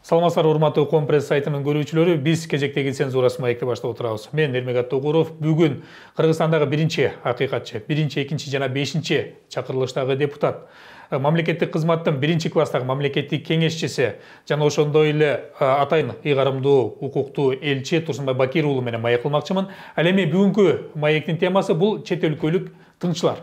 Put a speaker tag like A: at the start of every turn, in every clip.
A: Саламатсыздар, урматтуу Компресс сайтынын көрүүчүлөрү, биз кезектеги цензурасы маекти баштап отурабыз. Мен Эрмек Аттогуров. Бүгүн Кыргызстандагы биринчи акыйкатчы, биринчи, экинчи жана бешинчи чакырылыштагы депутат, мамлекеттик кызматтын биринчи класстагы мамлекеттик кеңешчиси жана ошондой эле атайын ыйгарымдуу укуктуу элчи Турсунбай Бакир уулу менен маек кылмакчымын. Ал эми бүгүнкү маектин темасы бул чет өлкөлүк тыңчылар.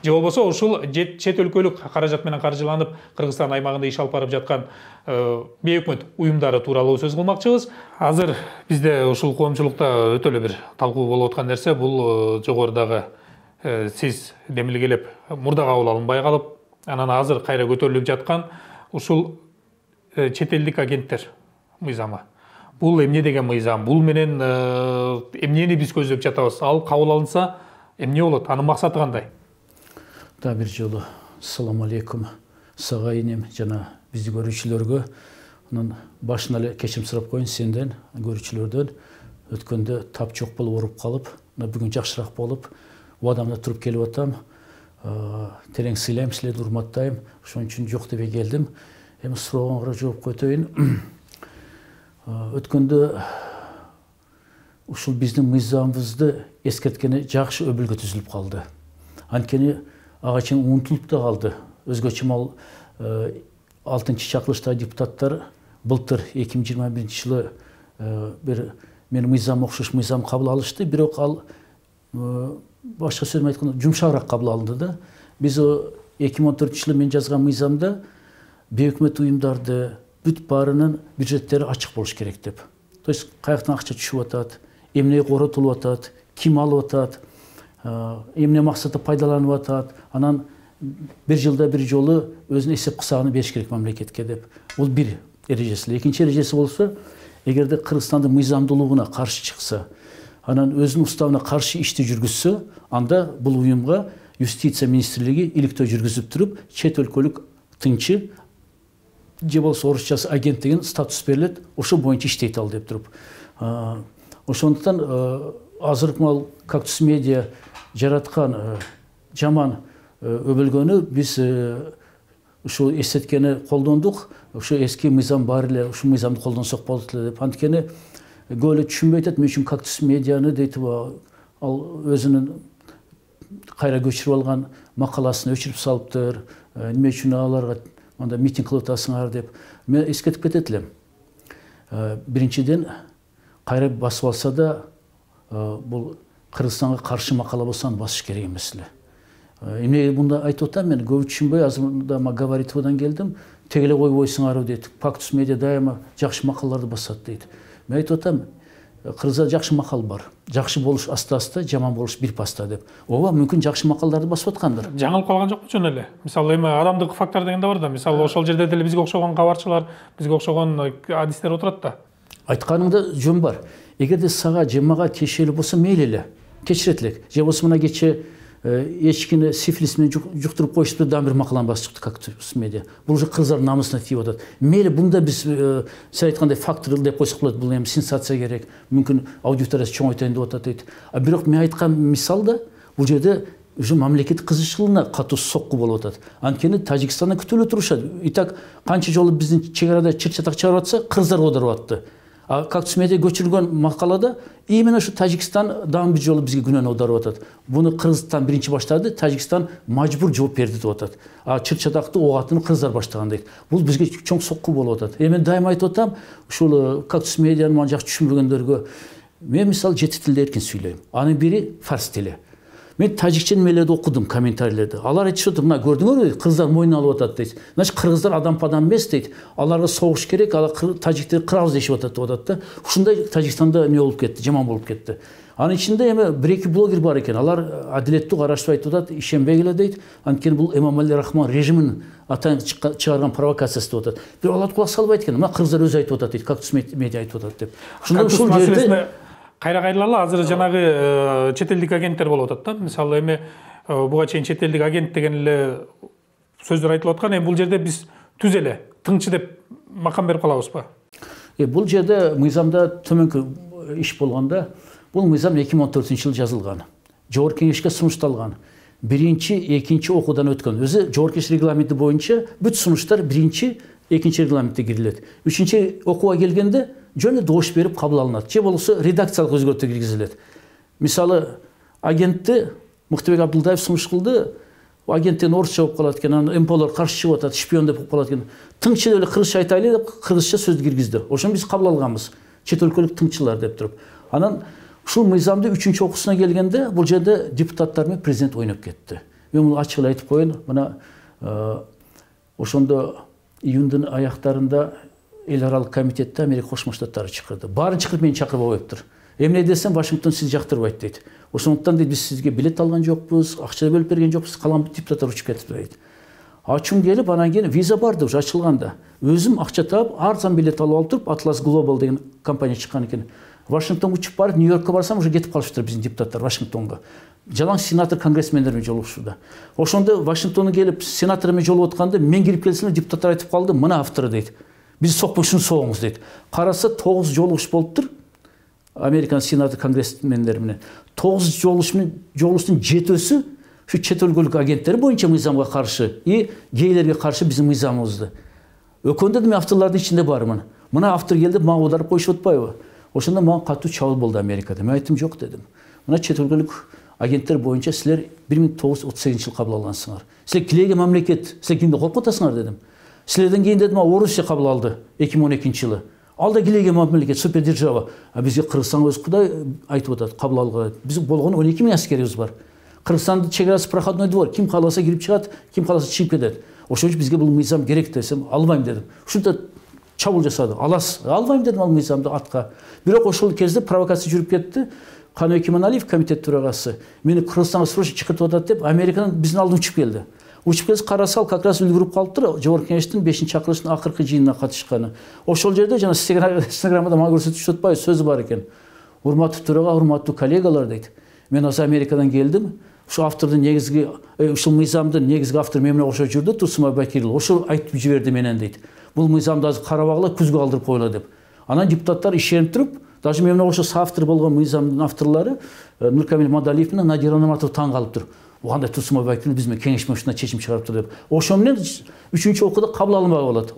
A: Же болбосо ушул чет өлкөлүк каражат менен каржыланып Кыргызстан аймагында иш алып барып жаткан бейөкмөт уюмдары тууралуу сөз кылмакчыбыз. Азыр бизде ушул коомчулукта өтө эле бир талкуу болуп аткан нерсе бул жогорудагы сиз демилгелеп мурда кабыл алынбай калып, анан азыр кайра көтөрүлүп жаткан ушул чет элдик агенттер мыйзамы. Бул эмне деген мыйзам? Бул менен эмнени биз көздөп жатабыз? Ал кабыл алынса эмне болот? Анын максаты кандай?
B: Да, бир жолу салам алейкум сага инем жана бизди көрүүчүлөргө. Анан башынан эле кечирим сурап коеюн сенден, көрүүчүлөрдөн. Өткөндө тапчок болуп уруп калып, бүгүн жакшыраак болуп, убадамда туруп келип атам. Терең сыйлайм, силерди урматтайм. Ошон үчүн жок деп келдим. Эми сурооңорго жооп кетейин. Өткөндө ушул биздин мыйзамыбызды эскерткени жакшы өбүлгө түзүлүп калды. Анткени ага чейин унутулуп да калды. Өзгөчө ал 6-чы чакырылыштагы депутаттар былтыр 2021 жылы бир менин мыйзам окшош мыйзам кабыл алышты, бирок ал башка сөз менен айтканда жумшагыраак кабыл алынды да. Биз 2014 жылы мен жазган мыйзамда бейөкмөт уюмдарды бүт баарынын бюджеттери ачык болуш керек деп. То есть каяктан акча түшүп атат, эмне коротулуп атат, ким алып атат, эмне максатта пайдаланып атат, анан бир жылда бир жолу өзүнүн эсеп кысагын бериш керек мамлекетке деп. Бул бир эрежеси. Экинчи эрежеси болсо, эгерде Кыргызстандын мыйзамдуулугуна каршы чыкса, анан өзүнүн уставына каршы ишти жүргүзсө, анда бул уюмга юстиция министрлиги иликтөө жүргүзүп туруп, чет өлкөлүк тыңчы же болсо орусчасы агент деген статус берилет, ошол боюнча иштейт ал деп туруп. Ошондуктан азыркы мал Кактус медиа жараткан жаман өбөлгөнү биз ушул эстеткени колдондук. Ушу эски мыйзам бар эле, ушул мыйзамды колдонсок болот эле деп. Анткени көп эле түшүнбөй атат, мен үчүн Кактус медианы дейт, ал өзүнүн кайра көчүрүп алган макаласын өчүрүп салыптыр. Эмне үчүн аларга анда митинг кылып атасыңар деп. Мен эскертип кетет элем. Биринчиден, кайра басып алса да, бул Кыргызстанга каршы макала болсо аны басыш керек эмес эле. Эмне мында айтып атам, мен көп түшүнбөй, азырда Габаритовадан келдим. Тегеле койбойсуңарбы дейт. Кактус медиа дайыма жакшы макалаларды басат дейт. Мен айтып атам, Кыргызда жакшы макал бар. Жакшы болуш аста-аста, жаман болуш бир паста деп. Ооба, мүмкүн жакшы макалдарды басып аткандыр.
A: Жаңылып калган жокпу жөн эле? Мисалы эми адамдык фактор деген да бар да. Мисалы ошол жерде деле бизге окшогон кабарчылар, бизге окшогон адистер отурат да.
B: Айтканыңда жөн бар. Эгерде сага же мага тиешелүү болсо мейли эле, кечирет элек. Же болсо мына кече эчкини сифилис менен жуктуруп коюшту, да бир макаланы басып чыкты Кактус медиа. Бул уже кыргыздардын намысына тийип атат. Мейли бунда биз сен айткандай фактор деп койсок болот. Бул эми сенсация керек. Мүмкүн аудиториясы чоңойтойн деп атат дейт. Бирок мен айткан мисалда бул жерде уже мамлекет кызыкчылыгына катуу сокку болуп атат. Анткени Тажикстандан күтүлө турушат. Итак, канча жолу биздин чек арада чыр-чатак чыгарып атса, кыргыздар оодарып атты. Кактус медиа көчүрүлгөн макалада именно ушу Тажикстан дагы бир жолу бизге күнөөнү оодарып атат. Буну Кыргызстан биринчи баштады, Тажикстан мажбур жооп берди деп атат. Чыр-чатакты огатын кыргыздар баштаган дейт. Бул бизге чоң сокку болуп атат. Мен дайыма айтып атам, ушул Кактус медианы мага жакшы түшүнбөгөндөргө, мен мисалы 7 тилде эркин сүйлөйм. Анын бири фарс тили. Мен тажикче немелерди окудум, комментарийлерди. Алар айтышат, мына көрдүңөрбү, кыргыздар мойнуна алып атат дейт. Значит, кыргыздар адам-падам эмес дейт. Аларга согуш керек, алар тажиктер кырабыз дешип атат деп атат да. Ушундай Тажикстанда эмне болуп кетти, жаман болуп кетти. Анын ичинде эми 1-2 блогер бар экен. Алар адилеттүү карашып айтып атат, ишенбегиле дейт. Анткени бул Эмомали Рахмон режимин атайын чыгарган провокациясы деп атат. Бирок алар кулак салбайт экен. Мына кыргыздар өзү айтып атат дейт, Кактус медиа айтып атат деп.
A: Ушундай ушул жерде кайра кайрылалы, азыр жанагы чет элдик агенттер болуп атат да. Мисалы эми буга чейин чет элдик агент деген эле сөздөр айтылып аткан. Эми бул жерде биз түз эле тыңчы деп макам берип калабызбы?
B: Бул жерде мыйзамда төмөнкү иш болгондо, бул мыйзам 2014 жылы жазылган. Жогорку кеңешке сунушталган. Биринчи, экинчи окуудан өткөн. Өзү жогорку кеңеш регламенти боюнча бүт сунуштар биринчи экинчи регламентте киргизилет. Үчүнчү окууга келгенде жөн эле добуш берип кабыл алынат. Же болбосо редакциялык өзгөртүү киргизилет. Мисалы, агентти Муктубек Абдулдаев сунуш кылды. Агенттен орусча болуп калат экен, анан МПОлор каршы чыгып атат, шпион деп болуп калат экен. Тыңчы эле кыргызча айтайлы деп кыргызча сөз киргизди. Ошону биз кабыл алганбыз. Чет өлкөлүк тыңчылар деп туруп. Анан ушул мыйзамды 3-чү окуусуна келгенде бул жерде депутаттар менен президент ойноп кетти. Мен муну ачык эле айтып коеюн. Мына ошондо июндун аяктарында эл аралык комитетте Америка Кошмо Штаттары чакырды. Баарын чакырып мени чакырбап коюптур. Эмне десем, Вашингтон сизди жактырбайт дейт. Ошондуктан дейт, биз сизге билет алган жокпуз, акча бөлүп берген жокпуз, калган депутаттар учуп кетип дейт. Ачуң келип, анан кийин виза барды уже ачылганда. Өзүм акча таап, арзан билет алып алып туруп, Atlas Global деген компания чыккан экен. Вашингтонго учуп барып, Нью-Йоркко барсам уже кетип калышыптыр биздин депутаттар Вашингтонго. Жалаң сенатор, конгрессмендер менен жолугушууда. Ошондо Вашингтонго келип, сенатор менен жолугуп атканда, мен кирип келсем, депутаттар айтып калды, мына автору дейт. Биз сокпой ушуну согуңуз дейт. Караса 9 жолугуш болуптур. Американ сенатор, конгрессмендер менен. 9 жолугуштун 7-өсү şu çet өлкөлүк агенттери боюнча мыйзамга каршы и гейлерге каршы биздин мыйзамыбызды. Өкөндө мен авторлордун ичинде бармын. Мына автор келди, мага аударып коюшуп атпайбы? Ошондо мага катуу чабыл болду Америкада. Мен айттым, жок дедим. Мына чет өлкөлүк агенттер боюнча силер 1938 кабыл алгансыңар. Силер килейге мамлекет, силер кимди коркуп атасыңар дедим. Силерден кийин дедим, Орусия кабыл алды 2012-жылы. Ал да килейге мамлекет, супердержава. А бизге Кыргызстан өз Кудай айтып атат, кабыл алган. Биз болгон 12 000 аскерибиз бар. Кыргызстандын чек-арасы проходной двор. Ким кааласа кирип чыгат, ким кааласа чыгып кетет. Ошон үчүн бизге бул мыйзам керек десем, албайм дедим. Ушунда чабыл жасады. Аласыз. Албайм дедим ал мыйзамды атка. Бирок ошол кезде провокация жүрүп кетти. Каныбек Кеманалиев комитет төрагасы мени Кыргызстанга срочно чакыртып атат деп Америкадан биздин алдын учуп келди. Учуп келип караса, ал как раз үлгүрүп калыптыр. Жогорку кеңештин 5-чакырылышынын акыркы жыйынына катышканы. Ошол жерде жана стенограммада мага көрсөтүшүп атпайбы, сөзү бар экен. Урматтуу төрага, урматтуу коллегалар дейт. Мен азыр Америкадан келдим. Ушул автордун негизги, ушул мыйзамдын негизги автору мен менен кошо жүрдү, Турсунбай Бакиров. Ошол айтып жиберди менен дейт. Бул мыйзамды азыр карабагыла, күзгө алдырып коела деп. Анан депутаттар ишенип туруп, даже мен менен кошо соавтор болгон мыйзамдын авторлору Нуркамил Мадалиев менен Надира Номатов таң калыптыр. Кандай Турсунбай Бакиров биз менен кеңешмешине чечим чыгарыптыр деп. Ошо менен 3-чү окууда кабыл алынбай калат.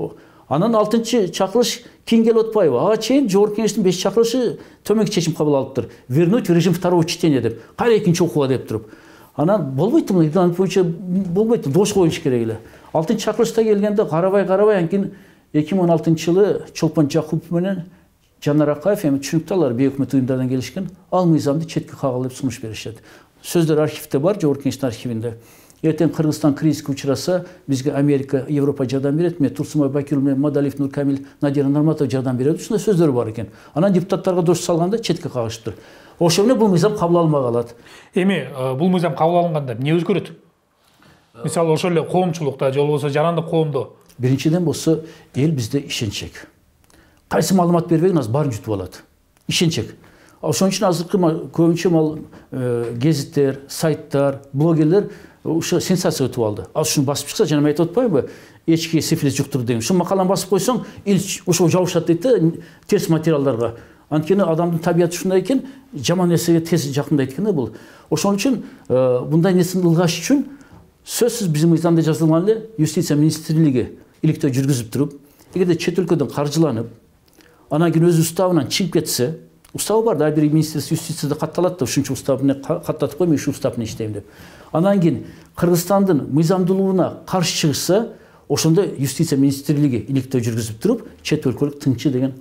B: Анан 6-чы чакырылыш кийин келип атпайбы? Ага чейин жогорку кеңештин 5-чакырылышы төмөнкү чечим кабыл алыптыр. Вернуть в режим второго чтения деп. Кайра 2-чи окууга деп туруп. Анан болбойт бул, регламент боюнча болбойт, дош коюш керек эле. 6-чы чакырылышта келгенде карабай анкин 2016-жылы Чолпон Жакупов менен Жанар Акаев эми түшүнүктүү алар бейөкмөт уюмдардан келишкен, ал мыйзамды четке кагалы деп сунуш беришет. Сөздөр архивде бар, жогорку кеңештин архивинде. Эртең Кыргызстан кризиске учураса, бизге Америка, Европа жардам берет, мен Турсунбай Бакиров менен Мадалиев, Нуркамил, Надира Норматов жардам берет. Ушундай сөздөр бар экен. Анан депутаттарга дош салганда четке кагышыптыр. Ошо менен бул мыйзам кабыл алынбай калат.
A: Эми бул мыйзам кабыл алынганда эмне өзгөрөт? Мисалы ошол эле коомчулукта же болбосо жарандык коомдо.
B: Биринчиден болсо эл бизде ишенчек. Кайсы маалымат бербегин азыр баарын жутуп алат. Ишенчек. Ошон үчүн азыркы көбүнчө гезиттер, сайттар, блогерлер ушу сенсация өтүп алды. Ал ушуну басып чыкса, жана мен айтып атпайбы, эчки сифилис жуктурду деген. Ушул макаланы басып койсоң, эл ошо жабышат дейт да, терс материалдарга. Анткени адамдын табияты ушундай экен, жаман нерсеге тез жакындайт экен да бул. Ошон үчүн мындай нерсени ылгаш үчүн сөзсүз биздин мыйзамда жазылган эле юстиция министрлиги иликтөө жүргүзүп туруп, эгерде чет өлкөдөн каржыланып, анан кийин өз уставынан чыгып кетсе, уставы бар да, ар бир министрлик юстицияда катталат да, ушунча устав менен каттатып кой, мен ушу устав менен иштейм деп. Анан кийин Кыргызстандын мыйзамдуулугуна каршы чыгышса, ошондо юстиция министрлиги иликтөө жүргүзүп туруп, чет өлкөлүк тыңчы деген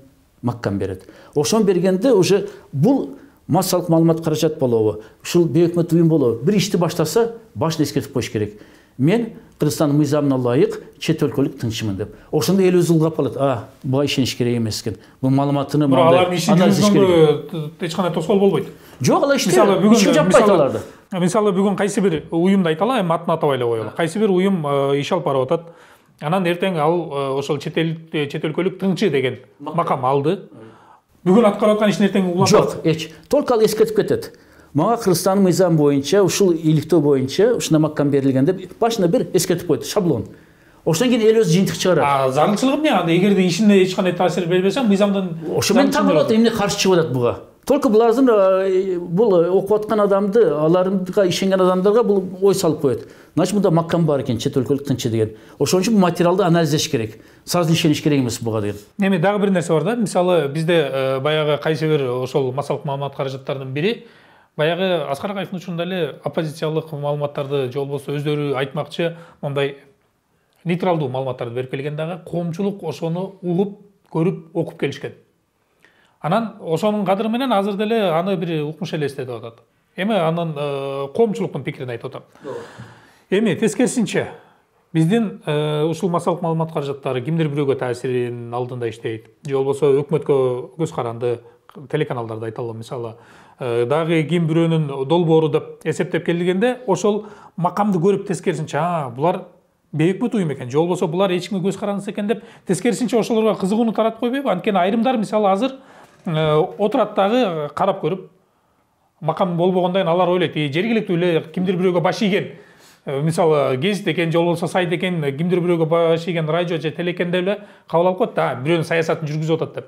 B: маккам берет. Ошон бергенде уже бул массалык маалымат каражат болобу, ушул бейөкмөт уюм болобу, бир ишти баштаса, башын эскертип коюш керек. Мен Кыргызстандын мыйзамына ылайык чет өлкөлүк тыңчымын деп. Ошондо эл өзү ылгап калат. Буга ишениш керек эмес экен. Бул маалыматыны
A: алардын ишин жүргүзгөндө эч кандай тоскоол болбойт.
B: Жок, алар иштейт. Ишин жаппайт аларды.
A: Мисалы бүгүн кайсы бир уюмду айталы, эми атын атабай эле коелу. Кайсы бир уюм иш алып барып атат. Анан эртең ал ошол чет өлкөлүк тыңчы деген макам алды. Бүгүн аткарып аткан ишин эртең улантат.
B: Жок, только ал эскертип кетет. Мага Кыргызстандын мыйзамы боюнча, ушул иликтөө боюнча, ушундай маккам берилгенде башында бир эскертип койду, шаблон. Ошондон кийин эл өз жыйынтык чыгарат.
A: Зарылчылыгы эмне? Анда эгерде ишине эч кандай таасир бербесе, мыйзамдын
B: ошо менен таң калат, эмне каршы чыгып атат буга? Только булардын бул окуп аткан адамды, аларга ишенген адамдарга бул ой салып коет. Значит, мында маккам бар экен, чет өлкөлүк тынчы деген. Ошон үчүн материалды анализдеш керек. Сразу ишениш керек эмес буга деген.
A: Эми дагы бир нерсе бар да. Мисалы бизде баягы кайсы бир ошол массалык маалымат каражаттарынын бири баягы Аскар Акаевдин учурунда эле оппозициялык маалыматтарды же болбосо өздөрү айтмакчы мондай нейтралдуу маалыматтарды берип келген дагы коомчулук ошону угуп, көрүп, окуп келишкен. Анан ошонун кадыры менен азыр деле аны бир укмуш эле эстетип атат. Эми анын коомчулуктун пикирин айтып атам. Эми тескерисинче биздин ушул массалык маалымат каражаттары кимдир бирөөгө таасиринин алдында иштейт. Же болбосо өкмөткө көз каранды телеканалдарда айта алам. Мисалы дагы ким бирөөнүн долбоору деп эсептеп келгенде ошол макамды көрүп тескерисинче булар бейөкмөт уюм экен, же болбосо булар эч кимге көз карандысы экен деп тескерисинче ошолорго кызыгууну таратып койбойбу? Анткени айрымдар мисалы азыр отурат дагы карап көрүп макам болбогондон алар ойлойт, жергиликтүү эле кимдир бирөөгө баш ийген, мисалы гезит экен же болбосо сайт экен, кимдир бирөөгө баш ийген радио же теле экен деп эле кабыл алып коет да, бирөөнүн саясатын жүргүзүп атат деп.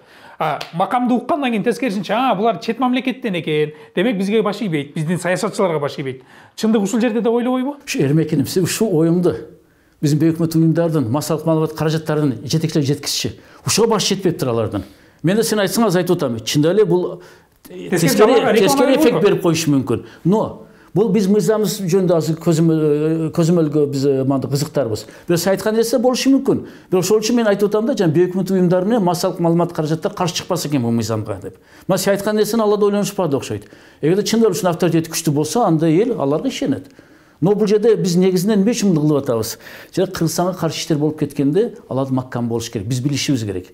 A: Макамды уккандан кийин тескерисинче булар чет мамлекеттен экен, демек бизге баш ийбейт, биздин саясатчыларга баш ийбейт. Чындык ушул жерде деп ойлобойбу?
B: Эрмекеним, сиз ушул оюңду биздин бейөкмөт уюмдардын массалык маалымат каражаттарынын жетекчилери жеткизиши ушуга баш жетпептир алардын. Мен да сен айтсаңыз айтып атам, чында эле бул тескери эффект берип коюшу мүмкүн. Но бул биз мыйзамыбыз жөнүндө азыр көзөмөлгө биз мындай кызыктарбыз. Бирок айткан нерсе болушу мүмкүн. Бирок ошол үчүн мен айтып атам да, жана бейөкмөт уюмдар менен массалык маалымат каражаттар каршы чыкпаса экен бул мыйзамга деп. Мына сиз айткан нерсени алар да ойлонушпады окшойт. Эгерде чындап ушун авторитети күчтүү болсо, анда эл аларга ишенет. Но бул жерде биз негизинен эмне үчүн кылып атабыз? Жана Кыргызстанга каршы иштер болуп кеткенде аларды маккам болуш керек. Биз билишибиз керек.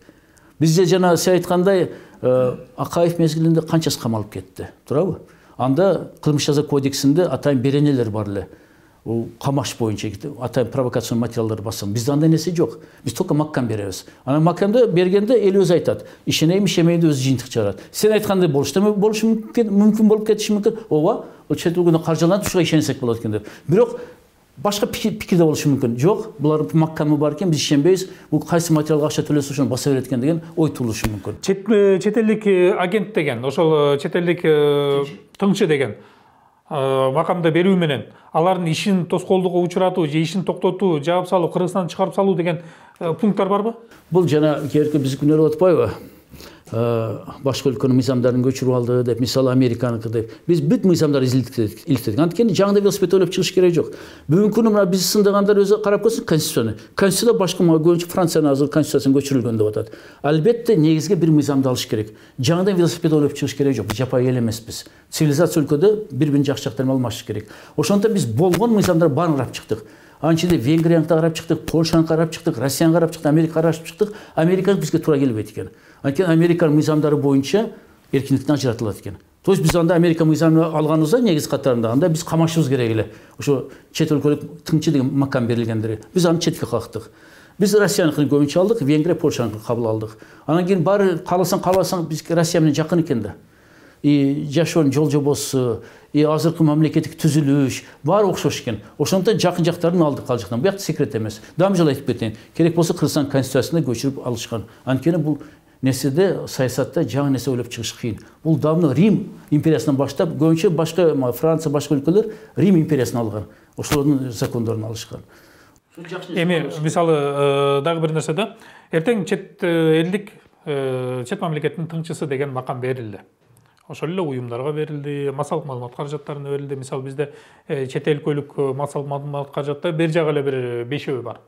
B: Бизде жана сиз айткандай Акаев мезгилинде канчасы камалып кетти, туурабы? Анда кылмыш жаза кодексинде атайын беренелер бар эле. Камаш боюнча атайын провокацион материалдар басым. Бизде андай нерсе жок. Биз только маккам беребиз. Анан маккамды бергенде эл өзү айтат. Ишенейм, ишенбейм өзү жыйынтык чыгарат. Сен айткандай болушу мүмкүн болуп кетиши мүмкүн. Ооба, ол чет өлкөдөн каржыланып ушуга ишенсек болот экен деп. Бирок башка пикирде болушу мүмкүн. Жок, булар маккамы бар экен, биз ишенбейбиз. Бул кайсы материалга акча төлөсө ошону баса берет экен деген ой туулушу мүмкүн.
A: Чет элдик агент деген, ошол чет элдик тыңчы деген макамды берүү менен алардын ишин тоскоолдукка учуратуу же ишин токтотуу, жаап салуу, Кыргызстандан чыгарып салуу деген пункттар барбы? Бул
B: жана кээинки биздикилер болуп атпайбы? Башка өлкөнүн мыйзамдарын көчүрүп алды деп, мисалы Американыкы деп. Биз бүт мыйзамдарды иликтедик. Анткени жаңы велосипед ойлоп чыгыш керек жок. Бүгүнкү күнү мына биз сындагандар өзү карап көрсүң Конституцияны. Конституцияда башка көбүнчө Франциянын азыр конституциясын көчүрүлгөн деп атат. Албетте негизге бир мыйзамды алыш керек. Жаңыдан велосипед ойлоп чыгыш керек жок. Жапайы эл эмеспиз. Цивилизация өлкөдө бири-бирин жакшы жактарын алмашыш керек. Ошондо биз болгон мыйзамдар баарын карап чыктык. Анын ичинде Венгрияны карап чыктык, Польшаны карап чыктык, Россияны карап чыктык, Американы карап чыктык. Америка бизге туура келбейт экен. Анткени Американын мыйзамдары боюнча эркиндиктен ажыратылат экен. То есть биз анда Америка мыйзамын алганыбызда негиз катарында анда биз камашыбыз керек эле. Ошо чет өлкөлүк тыңчы деген макам берилгендери. Биз аны четке кактык. Биз Россияныкын көбүнчө алдык, Венгрия, Польшаныкын кабыл алдык. Анан кийин баары кааласаң биз Россия менен жакын экен да. Жашоонун жол жобосу, азыркы мамлекеттик түзүлүш баары окшош экен. Ошондон жакын жактарын алдык ал жактан. Бuyakta секрет эмес. Дагы жолу айтып кетейин. Керек болсо Кыргызстан конституциясына көчүрүп алышкан. Анткени бул нерседе саясатта жаңы нерсе ойлоп чыгыш кыйын. Бул давно Рим империясынан баштап, көбүнчө башка Франция, башка өлкөлөр Рим империясын алган. Ошолордун закондорун алышкан.
A: Эми мисалы дагы бир нерсе да, эртең чет элдик чет мамлекеттин тыңчысы деген макам берилди. Ошол эле уюмдарга берилди, массалык маалымат каражаттарына берилди. Мисалы бизде чет өлкөлүк массалык маалымат каражаттар бир жагы эле бир 5-өө бар.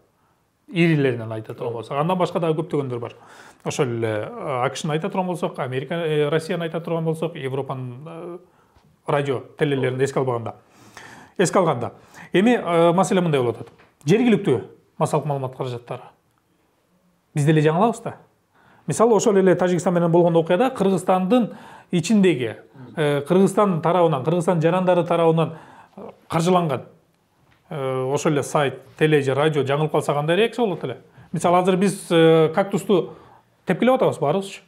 A: Ирилеринен айта турган болсок, андан башка дагы көптөгөндөр бар. Ошол эле АКШны айта турган болсок, Америка, Россияны айта турган болсок, Европанын радио телелерин эске алганда. Эми маселе мындай болуп атат. Жергиликтүү массалык маалымат каражаттары бизде эле жаңылабыз да. Мисалы ошол эле Тажикстан менен болгон окуяда Кыргызстандын ичиндеги Кыргызстан тарабынан, Кыргызстан жарандары тарабынан каржыланган ошол эле сайт, теле же радио жаңылып калса кандай реакция болот эле? Мисалы азыр биз кактусту тепкилеп атабыз баарыбызчы.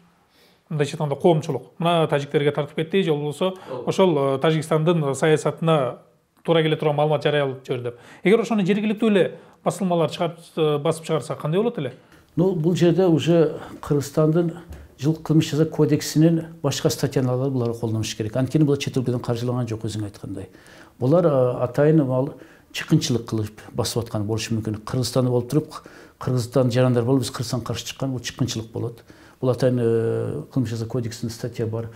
A: Мындайча айтканда коомчулук. Мына тажиктерге тартып кетти, же болбосо ошол Тажикстандын саясатына туура келе турган маалымат жарыялап жибер деп. Эгер ошону жергиликтүү эле басылмалар басып чыгарса кандай болот эле?
B: Ну, бул жерде уже Кыргызстандын жыл кылмыш жаза кодексинин башка статьялары булар колдонуш керек. Анткени булар чет өлкөдөн каржылаган жок, өзүң айткандай. Булар атайын чыккынчылык кылып басып аткан болушу мүмкүн. Кыргызстанда болуп туруп, Кыргызстан жарандар болуп, биз Кыргызстанга каршы чыккан, бул чыккынчылык болот. Бул атайын кылмыш жаза кодексинин статья бар.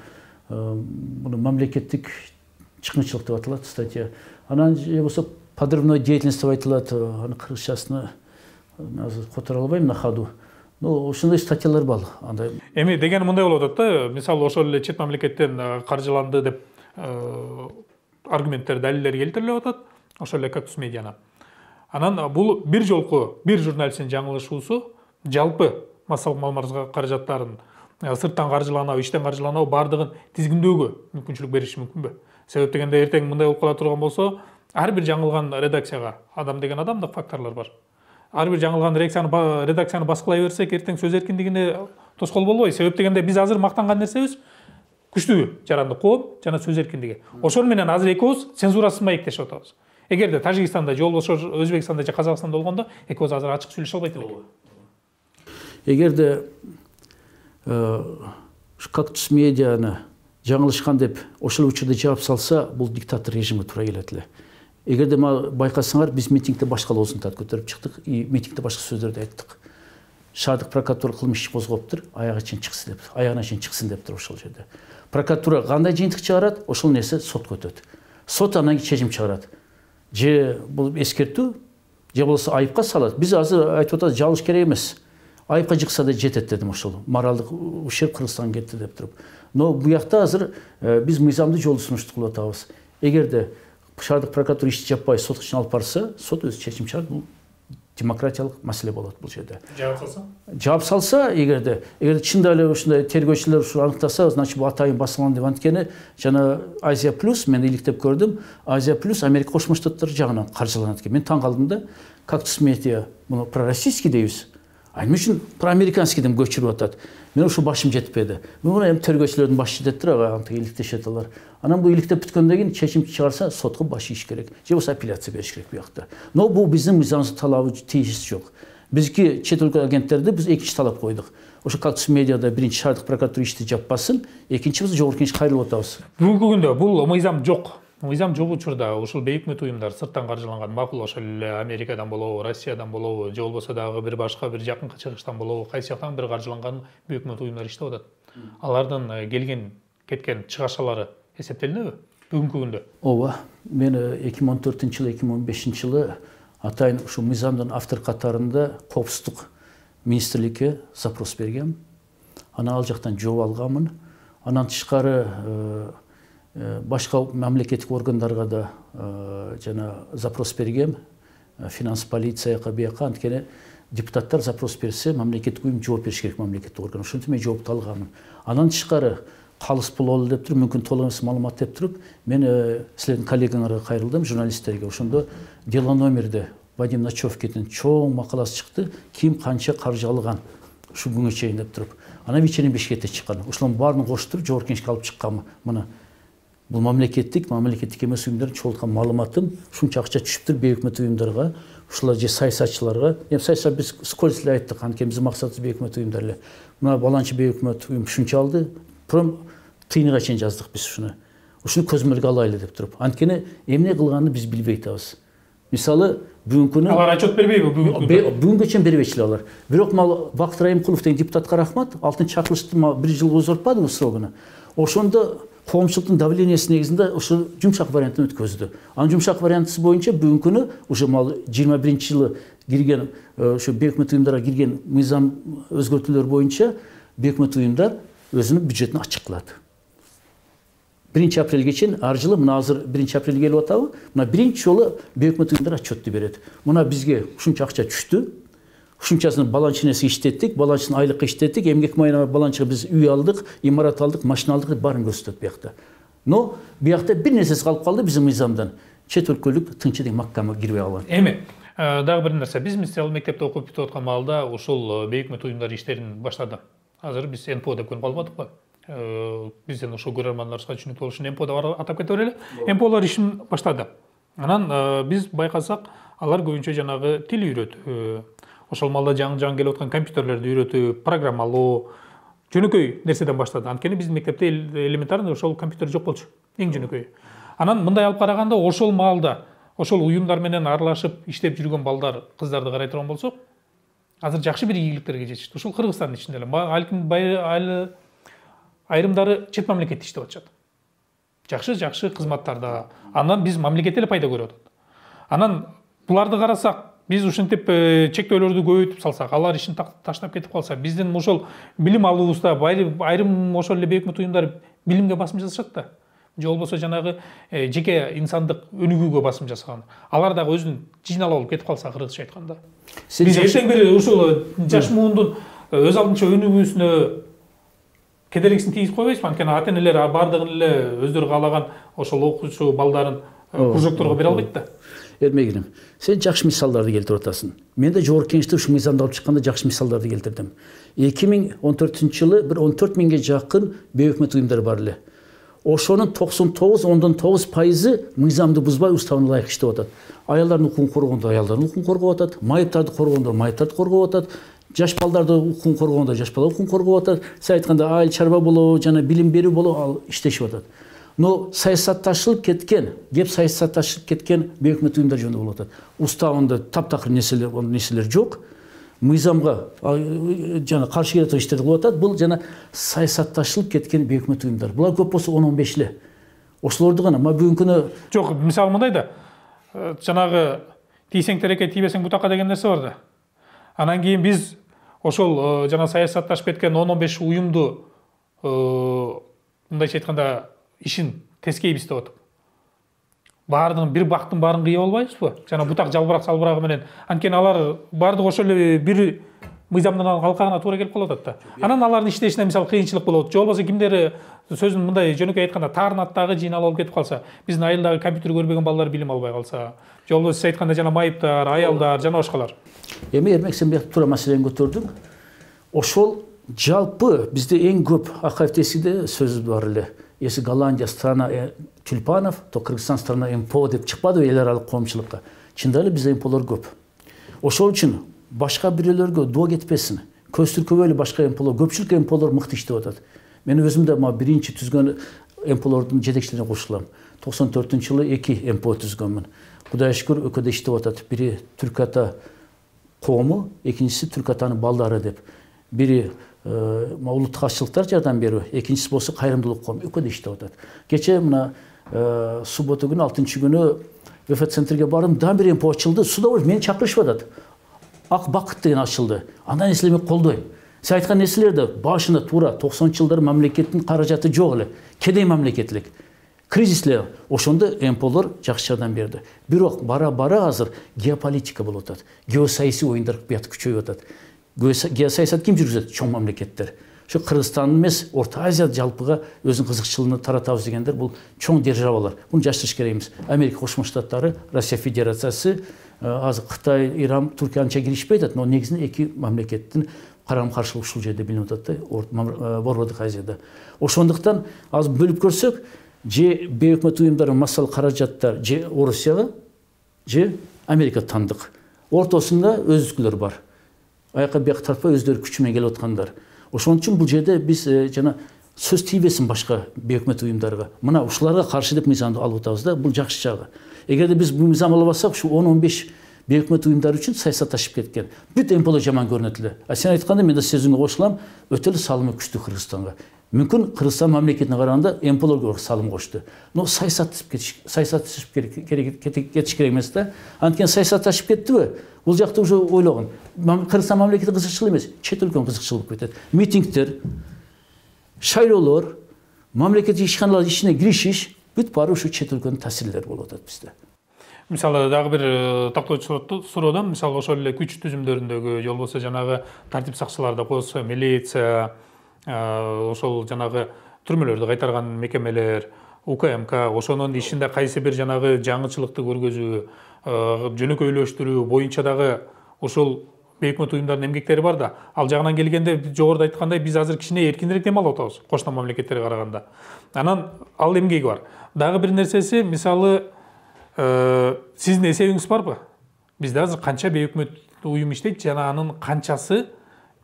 B: Буну мамлекеттик чыккынчылык деп аталат статья. Анан же болсо подрывной деятельность деп айтылат. Аны кыргызчасына азыр которо албайм на ходу. Ошондой статьялар бар.
A: Эми деген мындай болуп атат да, мисалы ошол эле чет мамлекеттен каржыланды деп аргументтер, далилдер келтирилип атат. Ошол эле Кактус медианы. Анан бул бир жолку бир журналисттин жаңылышуусу жалпы массалык маалымат каражаттарын сырттан каржыланабы, иштен каржыланабы бардыгын тизгиндөөгө мүмкүнчүлүк бериши мүмкүнбү? Себеп дегенде эртең мындай болуп кала турган болсо, ар бир жаңылган редакцияга адам деген адамдык факторлор бар. Ар бир жаңылган редакцияны баскылай берсек, эртең сөз эркиндигине тоскоол болбойбу? Себеп дегенде биз азыр мактанган нерсебиз күчтүү жарандык коом жана сөз эркиндиги. Ошол менен азыр экөөбүз цензурасыз маектешип атабыз. Эгерде Тажикстанда же болбосо Өзбекстанда же Казакстанда болгондо экөөбүз азыр ачык сүйлөшө албайт элек.
B: Эгерде Кактус медианы жаңылышкан деп ошол учурда жаап салса, бул диктатор режими туура келет эле. Эгерде байкасаңар, биз митингде башка лозунгтарды көтөрүп чыктык, митингде башка сөздөрдү айттык. Шаардык прокуратура кылмыш иш козгоптур, аягына чейин чыксын дептир ошол жерде. Прокуратура кандай жыйынтык чыгарат, ошол нерсе сотко өтөт. Сот анан чечим чыгарат. Же бул эскертүү, же болбосо айыпка салат. Биз азыр айтып атабыз, жалыш керек эмес. Айыпка жыкса да жетет дедим ошол. Моралдык ущерб Кыргызстанга кетти деп туруп. Но буякта азыр биз мыйзамдуу жолду сунуштук кылып атабыз. Эгерде шаардык прокуратура ишти жаппай сот ишин алып барса, сот өз чечим чыгарат. Бул демократиялык маселе болот бул жерде. Жаап салса, эгерде чында эле ушундай тергөөчүлөр ушу аныктаса, значит бул атайын басылган деп анткени жана Азия плюс мен иликтеп көрдүм. Азия плюс Америка Кошмо Штаттары жагынан каржыланат экен. Мен таң калдым да. Кактус медиа муну пророссийский дейбиз. Айым үчүн проамериканский деп көчүрүп атат. Мен ушу башым жетпеди. Муну эми тергөөчүлөрдүн башы жетиптир, антип иликтешет алар. Анан бул иликтеп бүткөндөн кийин чечим чыгарса, сотко баш ийиш керек. Же болбосо апелляция бериш керек буякта. Но бул биздин мыйзамыбызга талабы тийиши жок. Бизги чет өлкө агенттерди биз экинчи талап койдук. Ошо Кактус медиада биринчи шаардык прокуратура ишти жаппасын, экинчи биз жогорку кеңешке кайрылып атабыз.
A: Бүгүнкү күндө бул мыйзам жок. Мыйзам жок учурда ушул бейөкмөт уюмдар сырттан каржыланган, макул ошол эле Америкадан болобу, Россиядан болобу, же болбосо дагы бир башка бир жакынкы чыгыштан болобу, кайсы жактан бир каржыланган бейөкмөт уюмдар иштеп атат. Алардын кеткен чыгашалары эсептелинеби бүгүнкү күндө?
B: Ооба, мен 2014-жылы, 2015-жылы атайын ушу мыйзамдын автор катарында коопсуздук министрликке запрос бергем. Анан ал жактан жооп алганмын. Анан тышкары башка мамлекеттик органдарга да жана запрос бергем, финанс полицияга, бияка, анткени депутаттар запрос берсе, мамлекеттик уюм жооп бериш керек, мамлекеттик орган. Ошентип мен жоопту алганмын. Анан тышкары калыс бололу деп туруп, мүмкүн толук эмес маалымат деп туруп, мен силердин коллегаңарга кайрылдым, журналисттерге. Ошондо дело номерде Вадим Ночевкиндин чоң макаласы чыкты, ким канча каржы алган ушу күнгө чейин деп туруп. Анан вечерин Бишкекте чыккан. Ошолордун баарын коштуруп жогорку кеңешке алып чыкканмын. Мына бул мамлекеттик эмес уюмдардын чогулткан маалыматын ушунча акча түшүптүр бейөкмөт уюмдарга, ушулар же саясатчыларга. Эми саясат биз скользь эле айттык, анткени биздин максатыбыз бейөкмөт уюмдар эле. Мына баланчы бейөкмөт уюм ушунча алды, пром тыйыныга чейин жаздык биз ушуну. Ушуну көзөмөлгө алайлы деп туруп. Анткени эмне кылганын биз билбей атабыз. Мисалы, бүгүнкү күнү
A: алар отчет бербейби
B: бүгүнгө чейин бербечиле алар. Бирок Бакыт Райымкулов деген депутатка рахмат, 6-чакырылышты бир жыл узартпадыбы срогуну. Ошондо коомчулуктун давлениясы негизинде ошо жумшак вариантын өткөздү. Анын жумшак варианты боюнча бүгүнкү күнү уже 21-жылы кирген ошо бейөкмөт уюмдарга кирген мыйзам өзгөртүүлөр боюнча бейөкмөт уюмдар өзүнүн бюджетин ачык кылат. 1-апрелге чейин ар жылы, мына азыр 1-апрелге келип атабы, мына биринчи жолу бейөкмөт уюмдар отчетту берет. Мына бизге ушунча акча түштү. Ушунчасын баланчынеси иштеттик, баланчысын айлыкка иштеттик, эмгек майына баланчыга биз үй алдык, имарат алдык, машина алдык, баарын көрсөтөт буякта. Но буякта бир нерсеси калып калды биздин мыйзамдан. Чет өлкөлүк тынчы деген маккама кирбей калган.
A: Эми дагы бир нерсе, биз мисалы мектепте окуп бүтүп аткан маалда ушул бейөкмөт уюмдар иштерин баштады. Азыр биз НПО деп көрүп калбадыкпы? Бизден ошо көрөрмандарыбызга түшүнүктүү болуш үчүн НПО деп атап кете берели. НПОлор ишин баштады. Анан биз байкасак, алар көбүнчө жанагы тил үйрөтүү, ошол маалда жаңы келип аткан компьютерлерди үйрөтүү, программалоо, жөнөкөй нерседен баштады. Анткени биздин мектепте элементарный ошол компьютер жок болчу. Эң жөнөкөйү. Анан мындай алып караганда ошол маалда ошол уюмдар менен аралашып иштеп жүргөн балдар, кыздарды карай турган болсок, азыр жакшы бир ийгиликтерге жетишти. Ушул Кыргызстандын ичинде эле. Айрымдары чет мамлекетте иштеп атышат. Жакшы кызматтарда. Андан биз мамлекет эле пайда көрүп атат. Анан буларды карасак, биз ушинтип чектөөлөрдү көбөйтүп салсак, алар ишин таштап кетип калса, биздин ошол билим алуубузда айрым ошол эле бейөкмөт уюмдар билимге басым жасашат да. Же болбосо жанагы жеке инсандык өнүгүүгө басым жасаган. Алар дагы өзүн жыйналып алып кетип калса, кыргызча айтканда. Биз эртең бери ушул жаш муундун өз алдынча өнүгүүсүнө кедергисин тийгизип койбойбузбу? Анткени ата-энелер бардыгын эле өздөрү каалаган ошол окуучу балдарын кружокторго бере албайт да.
B: Эрмегилим, сен жакшы мисалдарды келтирип атасың. Мен да жогорку кеңеште ушул мыйзамды алып чыкканда жакшы мисалдарды келтирдим. 2014-жылы бир 14 миңге жакын бейөкмөт уюмдар бар эле. Ошонун 99,9% мыйзамды бузбай уставына ылайык иштеп атат. Аялдардын укугун коргондо аялдардын укугун коргоп атат, майыптарды коргондо майыптарды коргоп атат, жаш балдарды укугун коргондо жаш балдар укугун коргоп атат. Сен айтканда айыл чарба болобу, жана билим берүү болобу ал иштешип атат. Но саясатташылып кеткен бейөкмөт уюмдар жөнүндө болуп атат. Уставында таптакыр нерселер жок. Мыйзамга жана каршы келет иштерди кылып атат. Бул жана саясатташылып кеткен бейөкмөт уюмдар. Булар көп болсо 10-15 эле. Ошолорду гана бүгүнкү күнү
A: жок, мисалы мындай да. Жанагы тийсең тереке, тийбесең бутакка деген нерсе бар да. Анан кийин биз ошол жана саясатташып кеткен 10-15 уюмду мындайча айтканда ишин тескей издеп атып. Баардыгын бир бактын баарын кыйып албайбызбы? Жана бутак жалбырак салбырагы менен. Анткени алар баардыгы ошол эле бир мыйзамдын алкагына туура келип калып атат да. Анан алардын иштешине мисалы кыйынчылык болот. Же болбосо кимдери сөзүн мындай жөнөкөй айтканда таарнаттагы жыйналып алып кетип калса, биздин айылдагы компьютер көрбөгөн балдар билим албай калса, же болбосо сиз айтканда жана майыптар, аялдар жана башкалар.
B: Эрмек, сен бияк туура маселени көтөрдүң. Ошол жалпы бизде эң көп Акаевтесиде сөз бар эле. Если Голландия страна тюльпанов, то Кыргызстан страна МПО деп чыкпадыбы эл аралык коомчулукка. Чындап эле бизде МПОлор көп. Ошол үчүн башка бирөөлөргө доо кетпесин. Көз түркөбөй эле башка МПОлор, көпчүлүк МПОлор мыкты иштеп атат. Мен өзүм да биринчи түзгөн МПОлордун жетекчилерине кошулам. 94-жылы 2 МПО түзгөнмүн. Кудайга шүкүр өкөдө иштеп атат. Бири Түрк ата коому, экинчиси Түрк атанын балдары деп. Бири улуттук ашчылыктар жардам берүү, экинчиси болсо кайрымдуулук коому, өкөдө иштеп атат. Кече мына суббота күнү 6-күнү ВФ центрге бардым, дагы бир МПО ачылды. Суда мени чакырышып атат. Ак бакыт деген ачылды. Андан нерселерди колдойм. Сен айткан нерселерди башында туура 90-жылдары мамлекеттин каражаты жок эле. Кедей мамлекеттик. Кризислер ошондо МПОлор жакшы жардам берди. Бирок бара азыр геополитика болуп атат. Геосаясий оюндар бияты күчөйүп атат. Геосаясат ким жүргүзөт? Чоң мамлекеттер. Ошо Кыргызстан эмес, Орто Азия жалпыга өзүнүн кызыкчылыгын таратабыз дегендер бул чоң державалар. Буну жаштырыш керек эмес. Америка Кошмо Штаттары, Россия Федерациясы, азыр Кытай, Иран, Түркия анча киришпей атат, но негизинен эки мамлекеттин карама-каршылыгы ушул жерде билинип атат да, Борбордук Азияда. Ошондуктан азыр бөлүп көрсөк, же бейөкмөт уюмдардын массалык каражаттар же Орусияга, же Америка тандык. Ортосунда өзгөлөр бар. Аяка бияк тартпай өздөрү күчү менен келип аткандар. Ошон үчүн бул жерде биз жана сөз тийбесин башка бейөкмөт уюмдарга. Мына ушуларга каршы деп мыйзамды алып атабыз да, бул жакшы жагы. Эгерде биз бул мыйзам албасак, ушу 10-15 бейөкмөт уюмдар үчүн саясатташып кеткен. Бүт МПОлор жаман көрүнөт эле. Сен айтканда мен да сөзүңө кошулам, өтө эле салымы күчтүү Кыргызстанга. Мүмкүн Кыргызстан мамлекетине караганда МПОлор салым кошду. Но саясатташып кетиш керек эмес да. Анткени саясатташып кеттиби? Бул жакта уже ойлогон. Кыргызстан мамлекети кызыкчыл эмес, чет өлкөнүн кызыкчыл болуп кетет. Митингдер, шайлоолор, мамлекет ишканалар ичине киришиш, бүт баары ушу чет өлкөнүн таасирлери болуп атат бизде.
A: Мисалы дагы бир тактоочу суроодан, мисалы ошол эле күч түзүмдөрүндөгү, же болбосо жанагы тартип сакчыларды койсо, милиция, ошол жанагы түрмөлөрдү кайтарган мекемелер, УКМК, ошонун ишинде кайсы бир жанагы жаңычылыкты көргөзүү, жөнөкөйлөштүрүү боюнча дагы ошол бейөкмөт уюмдардын эмгектери бар да. Ал жагынан келгенде жогоруда айткандай биз азыр кичине эркинирээк дем алып атабыз кошмо мамлекеттерге караганда. Анан ал эмгеги бар. Дагы бир нерсеси, мисалы сиздин эсебиңиз барбы? Бизде азыр канча бейөкмөт уюм иштейт жана анын канчасы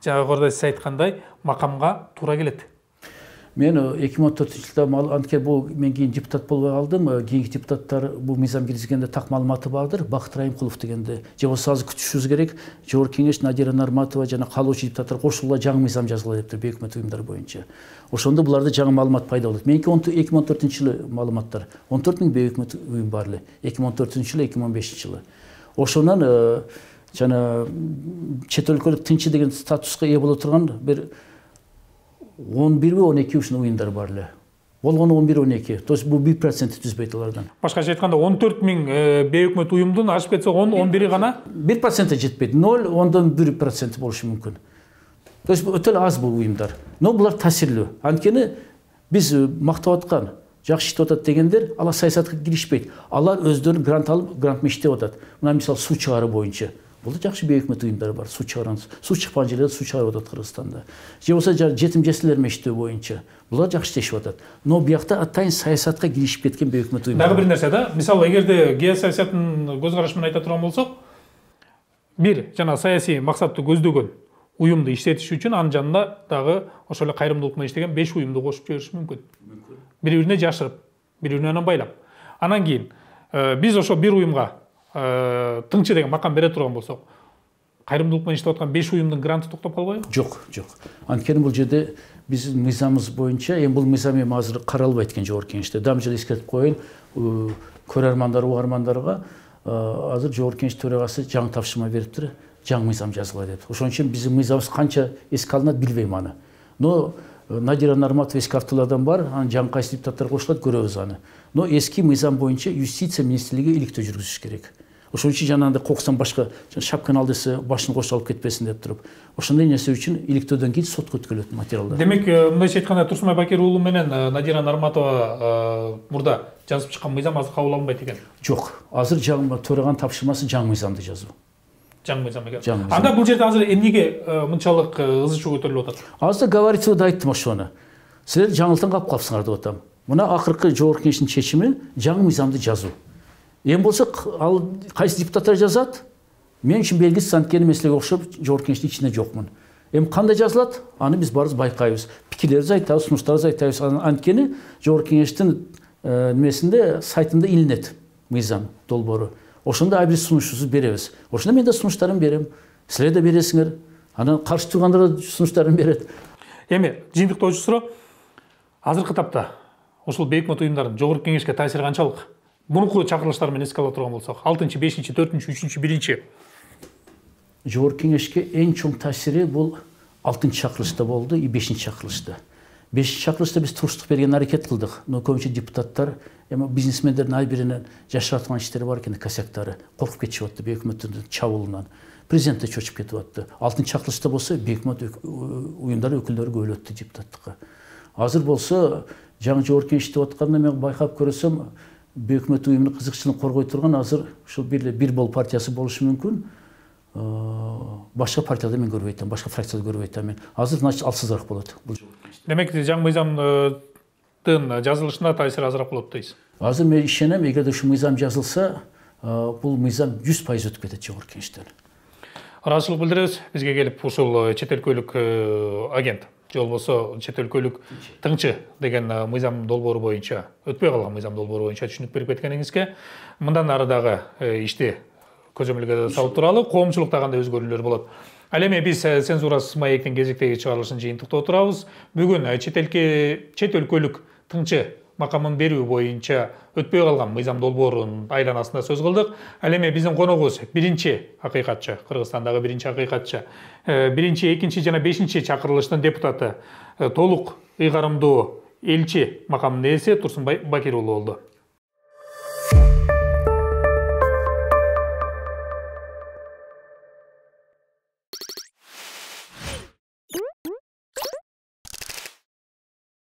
A: Жогоруда сиз айткандай макамга туура келет.
B: Мен 2014 жылда анткени бул мен кийин депутат болбой калдым. Кийинки депутаттар бул мыйзам киргизгенде так маалыматы бардыр. Бакыт Райымкулов дегенде. Же болбосо азыр күтүшүбүз керек. Жогорку кеңеш Надира Нарматова жана калуучу депутаттар кошулгула жаңы мыйзам жазгыла дептир бейөкмөт уюмдар боюнча. Ошондо буларда жаңы маалымат пайда болот. Меники 2014 жылы маалыматтар. 14 миң бейөкмөт уюм бар эле. 2014 жылы, 2015 жылы. Ошонан жана чет өлкөлүк тынчы деген статуска ээ боло турган бир 11-12 ушундай уюмдар бар эле. Болгону 11-12. То есть бул 1% түзбөйт алардан.
A: Башкача айтканда 14 миң бейөкмөт уюмдун ашып кетсе 10-11 гана
B: 1% жетпейт. 0,1% болушу мүмкүн. То есть өтө аз бул уюмдар. Но булар таасирлүү. Анткени биз мактап аткан, жакшы иштеп атат дегендер алар саясатка киришпейт. Алар өздөрү грант алып, грант менен иштеп атат. Мына мисалы суу чыгаруу боюнча. Бул жакшы бейөкмөт уюмдар бар. Суу чыгарган, суу чыкпаган жерлерде суу чыгарып атат Кыргызстанда. Же болсо жетим жесирлер менен иштөө боюнча. Булар жакшы иштешип атат. Но биякта атайын саясатка киришип кеткен бейөкмөт уюмдар.
A: Дагы бир нерсе да, мисалы эгерде геосаясаттын көз карашы менен айта турган болсок, бир жана саясий максатты көздөгөн уюмду иштетиш үчүн анын жанында дагы ошол эле кайрымдуулук менен иштеген 5 уюмду кошуп жибериш мүмкүн. Бири-бирине жашырып, бири-бирине байлап. Анан кийин биз ошо бир уюмга тыңчы деген макам бере турган болсок, кайрымдуулук менен иштеп аткан 5 уюмдун гранты токтоп калбайбы?
B: Жок. Анткени бул жерде биздин мыйзамыбыз боюнча бул мыйзам азыр каралбайт экен жогорку кеңеште. Дам жылы эскертип коеюн көрөрмандар, угармандарга азыр жогорку кеңеш төрагасы жаңы тапшырма бериптир. Жаңы мыйзам жазгыла деп. Ошон үчүн биздин мыйзамыбыз канча эске алынат билбейм аны. Но Надира Нарматова эски автолардан бар, анын жаңы кайсы депутаттар кошулат көрөбүз аны. Но эски мыйзам боюнча юстиция министрлиги иликтөө жүргүзүш керек. Ошон үчүн жанагындай коксун башка шапканы ал десе башын кошуп алып кетпесин деп туруп. Ошондой нерсе үчүн иликтөөдөн кийин сотко өткөрүлөт материалдар.
A: Демек, мындайча айтканда Турсунбай Бакир уулу менен Надира Нарматова мурда жазып чыккан мыйзам азыр кабыл алынбайт экен.
B: Жок. Азыр жаңы төраган тапшырмасы жаңы мыйзамды жазуу.
A: Жаңы мыйзам экен. Анда бул жерде азыр эмнеге мынчалык ызы чуу көтөрүлүп атат?
B: Азыр говорится да айттым ошону. Силер жаңылтан калып калыпсыңар деп атам. Мына акыркы жогорку кеңештин чечими жаңы мыйзамды жазуу. Эми болсо ал кайсы депутаттар жазат? Мен үчүн белгисиз, анткени меселеге окшоп жогорку кеңештин ичинде жокмун. Эми кандай жазылат? Аны биз барыбыз байкайбыз. Пикирлерибизди айтабыз, сунуштарыбызды айтабыз. Анткени жогорку кеңештин немесинде сайтында илинет мыйзам долбоору. Ошондо биз сунушубузду беребиз. Ошондо мен да сунуштарымды берем. Силер да бересиңер. Анан каршы тургандар да сунуштарын берет.
A: Эми жыйынтыктоочу суроо, азыркы тапта ушул бейөкмөт уюмдардын жогорку кеңешке таасири канчалык? Мурунку чакырылыштар менен эске ала турган болсок, 6-чы, 5-чи, 4-чү, 3-чү, 1-чи.
B: Жогорку кеңешке эң чоң таасири бул 6-чы чакырылышта болду и 5-чи чакырылышта. 5-чи чакырылышта биз туруштук берген аракет кылдык. Но көбүнчө депутаттар, эми бизнесмендердин ай биринен жашыраткан иштери бар экен, косяктары. Коркуп кетишип атты бейөкмөттүн чабуулунан. Президент да чочуп кетип атты. 6-чы чакырылышта болсо бейөкмөт уюмдар өкүлдөрү көбөлөт депутаттыкка. Азыр болсо жаңы жогорку кеңеш иштеп атканда мен байкап көрсөм, бейөкмөт уюмдун кызыкчылыгын коргой турган азыр ушул бир бол партиясы болушу мүмкүн. Башка партияда мен көрбөй атам, башка фракцияда көрбөй атам мен. Азыр значит алсызыраак болот.
A: Демек, жаңы мыйзамдын жазылышына таасири азыраак болот дейсиз.
B: Азыр мен ишенем, эгерде ушул мыйзам жазылса, бул мыйзам 100% өтүп кетет жогорку кеңештен.
A: Ыраазычылык билдиребиз. Бизге келип ушул чет өлкөлүк агент, же болбосо чет өлкөлүк тыңчы деген мыйзам долбоору боюнча, өтпөй калган мыйзам долбоору боюнча түшүнүк берип кеткениңизге, мындан ары дагы ишти көзөмөлгө салып туралы, коомчулукта кандай өзгөрүүлөр болот. Ал эми биз цензурасыз маектин кезектеги чыгарылышын жыйынтыктоо турабыз. Бүгүн чет өлкөлүк тыңчы макамын берүү боюнча өтпөй калган мыйзам долбоорунун айланасында сөз кылдык. Ал эми биздин коногубуз биринчи акыйкатчы, Кыргызстандагы биринчи акыйкатчы, биринчи, экинчи жана 5-чи чакырылыштын депутаты, толук ыйгарымдуу элчи макамынын ээси Турсунбай Бакир уулу болду.